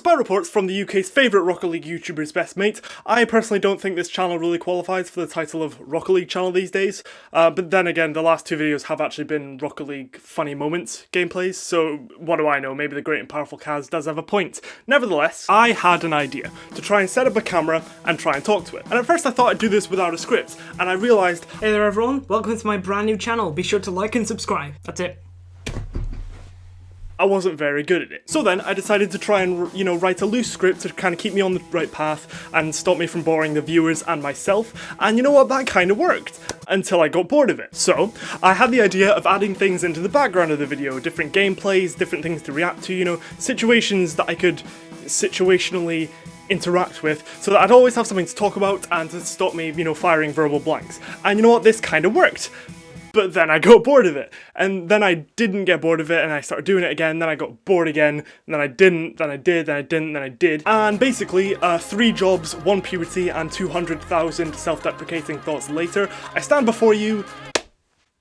despite reports from the UK's favourite Rocket League YouTuber's best mate, I personally don't think this channel really qualifies for the title of Rocket League channel these days. But then again, the last two videos have actually been Rocket League funny moments gameplays, so what do I know, maybe the great and powerful Kaz does have a point. Nevertheless, I had an idea to try and set up a camera and try and talk to it. And at first I thought I'd do this without a script, and I realised, hey there everyone, welcome to my brand new channel. Be sure to like and subscribe. That's it. I wasn't very good at it. So then I decided to try and, write a loose script to kind of keep me on the right path and stop me from boring the viewers and myself. And you know what, that kind of worked. Until I got bored of it. So I had the idea of adding things into the background of the video, different gameplays, different things to react to, situations that I could situationally interact with, so that I'd always have something to talk about and to stop me, firing verbal blanks. And you know what, this kind of worked. But then I got bored of it, and then I didn't get bored of it, and I started doing it again, then I got bored again, and then I didn't, then I did, then I didn't, then I did. And basically, 3 jobs, 1 puberty, and 200,000 self-deprecating thoughts later, I stand before you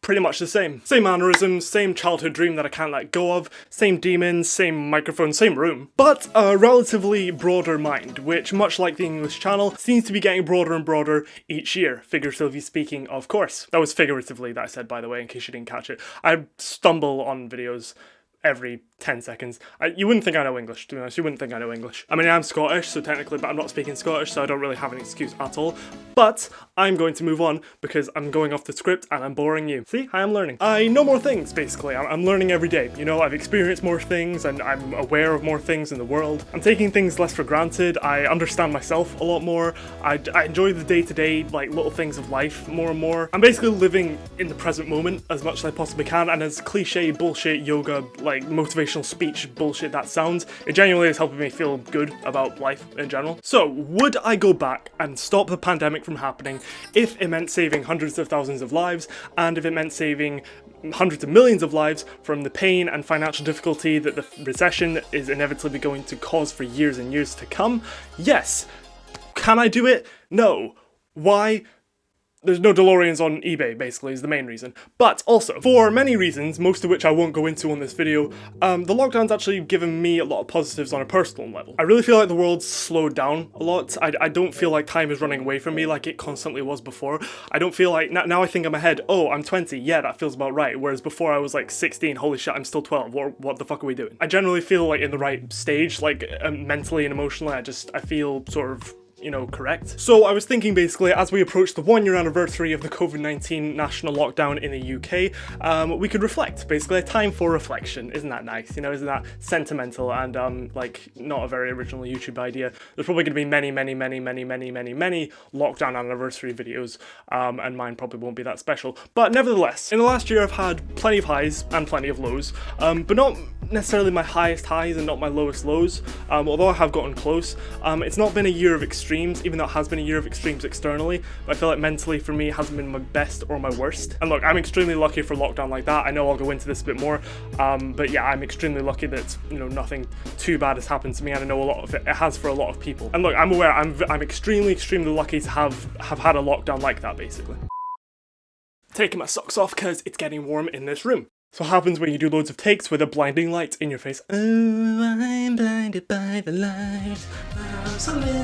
pretty much the same. Same mannerisms, same childhood dream that I can't let go of, same demons, same microphone, same room. But a relatively broader mind, which, much like the English channel, seems to be getting broader and broader each year, figuratively speaking, of course. That was figuratively that I said, by the way, in case you didn't catch it. I stumble on videos every 10 seconds. You wouldn't think I know English, to be honest. You wouldn't think I know English. I mean, I'm Scottish, so technically, but I'm not speaking Scottish, so I don't really have an excuse at all. But I'm going to move on because I'm going off the script and I'm boring you. See, I am learning. I know more things, basically. I'm learning every day. I've experienced more things and I'm aware of more things in the world. I'm taking things less for granted. I understand myself a lot more. I enjoy the day-to-day, little things of life more and more. I'm basically living in the present moment as much as I possibly can, and as cliche bullshit yoga, motivational speech bullshit that sounds, it genuinely is helping me feel good about life in general. So, would I go back and stop the pandemic from happening if it meant saving hundreds of thousands of lives, and if it meant saving hundreds of millions of lives from the pain and financial difficulty that the recession is inevitably going to cause for years and years to come? Yes. Can I do it? No. Why? There's no DeLoreans on eBay, basically, is the main reason. But also, for many reasons, most of which I won't go into on this video, the lockdown's actually given me a lot of positives on a personal level. I really feel like the world's slowed down a lot. I don't feel like time is running away from me like it constantly was before. I don't feel like, now I think I'm ahead, oh, I'm 20, yeah, that feels about right. Whereas before I was 16, holy shit, I'm still 12, what the fuck are we doing? I generally feel in the right stage, mentally and emotionally, I feel sort of correct. So I was thinking basically, as we approach the 1-year anniversary of the COVID-19 national lockdown in the UK, we could reflect, basically a time for reflection. Isn't that nice? Isn't that sentimental and not a very original YouTube idea? There's probably going to be many lockdown anniversary videos, and mine probably won't be that special. But nevertheless, in the last year I've had plenty of highs and plenty of lows, but not necessarily my highest highs and not my lowest lows, although I have gotten close. It's not been a year of extremes, even though it has been a year of extremes externally, but I feel like mentally for me it hasn't been my best or my worst. And look, I'm extremely lucky for lockdown like that. I know I'll go into this a bit more, but yeah, I'm extremely lucky that nothing too bad has happened to me, and I know a lot of it has for a lot of people. And look, I'm aware I'm extremely lucky to have had a lockdown like that, basically. Taking my socks off because it's getting warm in this room. So what happens when you do loads of takes with a blinding light in your face? Oh, I'm blinded by the light. Oh, something.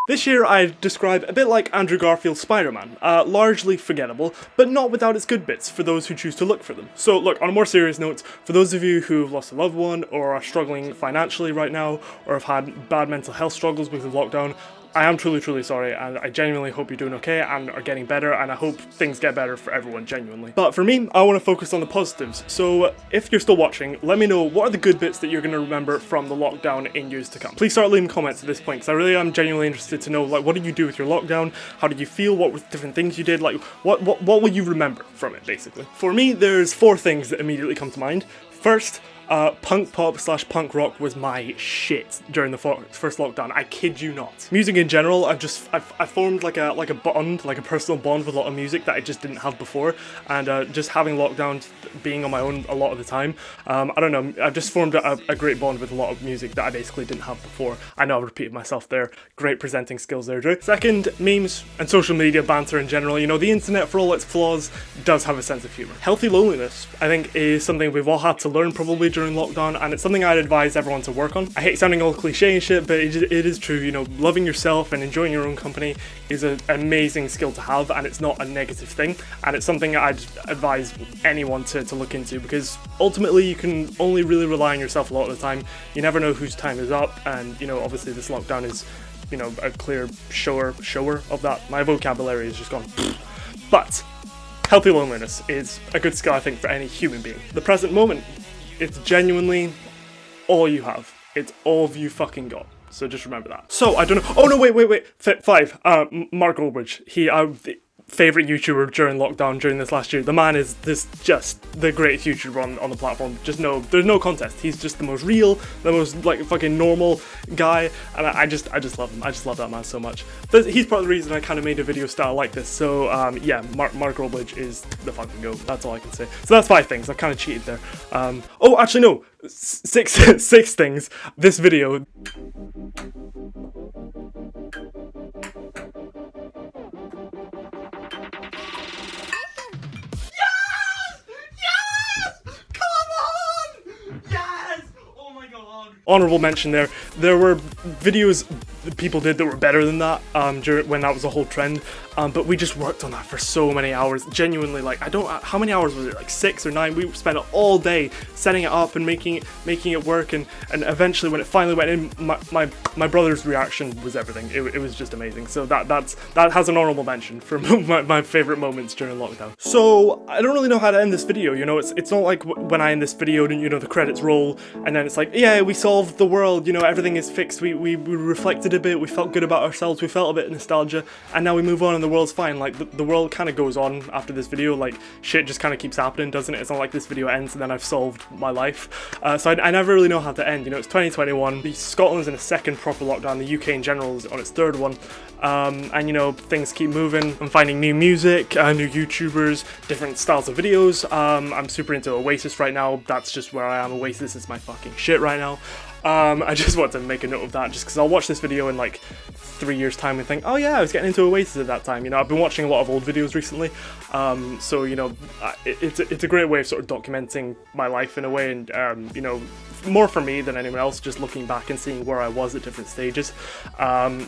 This year I describe a bit like Andrew Garfield's Spider-Man, largely forgettable, but not without its good bits for those who choose to look for them. So look, on a more serious note, for those of you who have lost a loved one, or are struggling financially right now, or have had bad mental health struggles because of lockdown, I am truly sorry, and I genuinely hope you're doing okay and are getting better, and I hope things get better for everyone, genuinely. But for me, I want to focus on the positives. So if you're still watching, let me know what are the good bits that you're going to remember from the lockdown in years to come. Please start leaving comments at this point, because I really am genuinely interested to know, what did you do with your lockdown? How did you feel? What were different things you did? What will you remember from it, basically? For me, there's 4 things that immediately come to mind. First, punk pop / punk rock was my shit during the first lockdown. I kid you not. Music in general, I formed like a bond, like a personal bond with a lot of music that I just didn't have before, and just having lockdown, being on my own a lot of the time, I don't know, I've just formed a great bond with a lot of music that I basically didn't have before. I know I've repeated myself there. Great presenting skills there, Drew. Second, memes and social media banter in general. The internet, for all its flaws, does have a sense of humour. Healthy loneliness, I think, is something we've all had to learn probably during lockdown, and it's something I'd advise everyone to work on. I hate sounding all cliche and shit, but it is true, you know, loving yourself and enjoying your own company is an amazing skill to have, and it's not a negative thing, and it's something I'd advise anyone to look into, because ultimately you can only really rely on yourself a lot of the time. You never know whose time is up, and, you know, obviously this lockdown is, you know, a clear shower of that. My vocabulary has just gone. But healthy loneliness is a good skill, I think, for any human being. The present moment, it's genuinely all you have. It's all you fucking got. So just remember that. So, I don't know. Oh no, wait. 5. Mark Goldbridge. The favorite YouTuber during lockdown during this last year. The man is just the greatest YouTuber on the platform. There's no contest. He's just the most real, the most like fucking normal guy, and I just love him. I just love that man so much. He's part of the reason I kind of made a video style like this. So yeah, Mark Goldbridge is the fucking goat. That's all I can say. So that's 5 things. I kind of cheated there. Oh, actually no, 6 things. This video. Honorable mention there were videos that people did that were better than that when that was a whole trend, but we just worked on that for so many hours. Genuinely, like, how many hours was it, like 6 or 9? We spent it all day setting it up and making it work, and eventually when it finally went in, my brother's reaction was everything. It was just amazing. So that has an honorable mention for my favorite moments during lockdown. So I don't really know how to end this video, you know. It's not like when I end this video, you know, the credits roll and then it's like, yeah, we solved the world, you know, everything is fixed, we reflected a bit, we felt good about ourselves, we felt a bit of nostalgia, and now we move on and the world's fine. Like, the world kind of goes on after this video, like, shit just kind of keeps happening, doesn't it? It's not like this video ends and then I've solved my life. So I never really know how to end, you know. It's 2021, Scotland's in a second proper lockdown, the UK in general is on its 3rd one, and, you know, things keep moving. I'm finding new music, new YouTubers, different styles of videos. I'm super into Oasis right now. That's just where I am. Oasis is my fucking shit right now. I just want to make a note of that, just because I'll watch this video in like 3 years time and think, oh yeah, I was getting into Oasis at that time. You know, I've been watching a lot of old videos recently, so, you know, it's a great way of sort of documenting my life in a way, and you know, more for me than anyone else, just looking back and seeing where I was at different stages.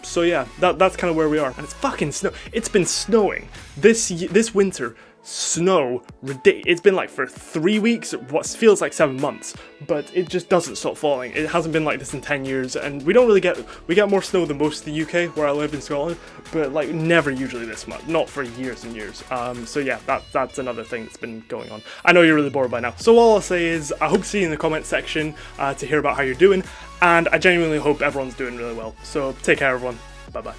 So yeah, that's kind of where we are. And it's fucking snow. It's been snowing this winter. Snow, it's been like for 3 weeks, what feels like 7 months, but it just doesn't stop falling. It hasn't been like this in 10 years, and we get more snow than most of the UK where I live in Scotland, but like never usually this much, not for years and years. So yeah, that's another thing that's been going on. I know you're really bored by now, so all I'll say is I hope to see you in the comment section to hear about how you're doing, and I genuinely hope everyone's doing really well. So take care, everyone. Bye bye.